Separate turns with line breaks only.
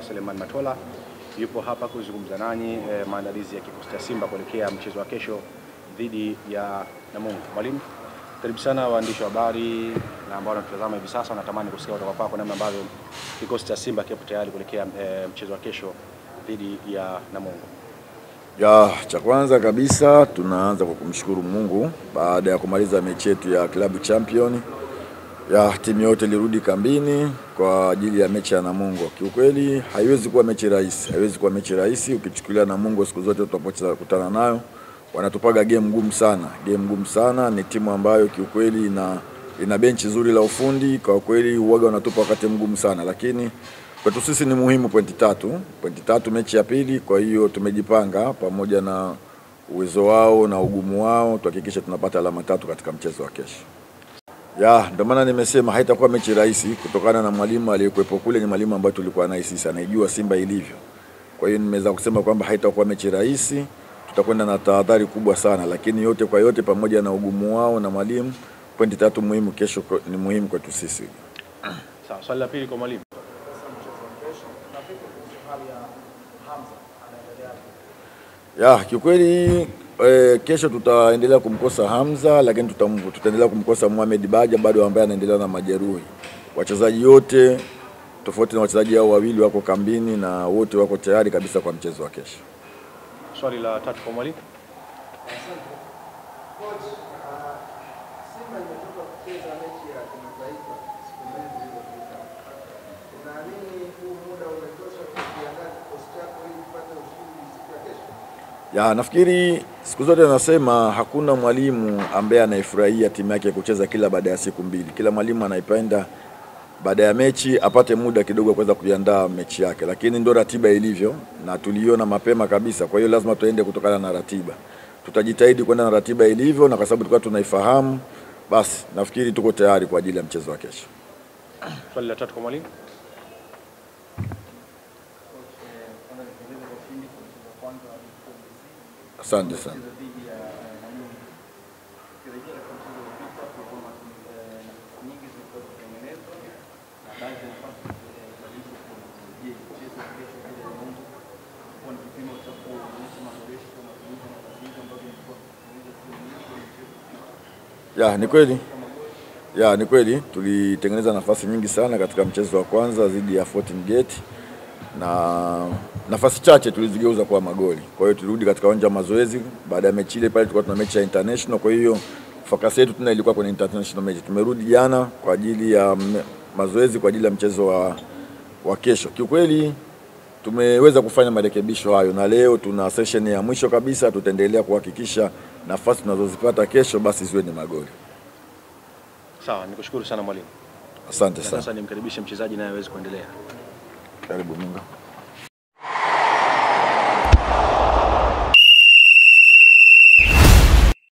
Selemani Matola yupo hapa kuzungumza nanyi maandalizi ya kikosi cha Simba kuelekea mchezo wa kesho dhidi ya Namungo. Mwalimu, karibu sana waandishi wa habari na ambao wanatazama hivi sasa, natamani kusikia kutoka kwako namna ambavyo kikosi cha Simba kipo tayari kuelekea mchezo wa kesho dhidi ya Namungo.
Cha kwanza kabisa tunaanza kwa kumshukuru Mungu baada ya kumaliza mechi yetu ya Club Champion. Timu yote ilirudi kambini kwa ajili ya mechi ya Namungo. Kiukweli haiwezi kuwa mechi rahisi, ukichukulia Namungo siku zote tutapokutana nayo wanatupaga game ngumu sana. Ni timu ambayo kiukweli ina benchi zuri la ufundi, kwa kweli huaga wanatupa wakati mgumu sana, lakini kwetu sisi ni muhimu pointi tatu mechi ya pili. Kwa hiyo tumejipanga pamoja na uwezo wao na ugumu wao tuhakikishe tunapata alama 3 katika mchezo wa kesho. Ndio maana nimesema haitakuwa mechi rahisi kutokana na mwalimu aliyekuepo kule, ni mwalimu ambaye tulikuwa naye sisi, anaijua Simba ilivyo. Kwa hiyo nimeweza kusema kwamba haitakuwa mechi rahisi, tutakwenda na tahadhari kubwa sana, lakini yote kwa yote pamoja na ugumu wao na mwalimu, pointi 3 muhimu kesho ni muhimu kwetu sisi.
Sawa, swali la pili kwa mwalimu.
Kiukweli kesho tutaendelea kumkosa Hamza, lakini tutaendelea kumkosa Mohamed Baja bado ambaye anaendelea na majeruhi. Wachezaji wote tofauti na wachezaji hao wawili wako kambini na wote wako tayari kabisa kwa mchezo wa kesho.
Swali la 3 kwa mwalimu.
Simba imetoka kucheza mechi ya kimataifa siku mbili zilizopita. Unaamini huu muda umetosha kujiandaa kikosi chako ili kupata ushindi siku ya kesho?
Nafikiri siku zote nasema hakuna mwalimu ambaye anaifurahia timu yake kucheza kila baada ya siku mbili. Kila mwalimu anaipenda baada ya mechi apate muda kidogo kuweza kujiandaa mechi yake, lakini ndio ratiba ilivyo na tuliona mapema kabisa. Kwa hiyo lazima tuende kutokana na ratiba. Tutajitahidi kwenda na ratiba ilivyo, na kwa sababu tulikuwa tunaifahamu, basi nafikiri tuko tayari kwa ajili ya mchezo wa kesho.
Swali la 3 kwa mwalimu.
Asante sana. Ni kweli tulitengeneza nafasi nyingi sana katika mchezo wa kwanza dhidi ya Fountain Gate, na nafasi chache tulizigeuza kwa magoli. Kwa hiyo tulirudi katika uwanja wa mazoezi baada ya mechi ile, pale tulikuwa tuna mechi ya international. Kwa hiyo focus yetu ilikuwa kwenye international mechi. Tumerudi jana kwa ajili ya mazoezi kwa ajili ya mchezo wa kesho. Kiukweli tumeweza kufanya marekebisho hayo, na leo tuna session ya mwisho kabisa. Tutaendelea kuhakikisha nafasi tunazozipata kesho basi ziwe ni magoli.
Sawa, nikushukuru sana mwalimu.
Asante sana.
Sasa nimkaribishe mchezaji naye aweze kuendelea.
Karibu Munga.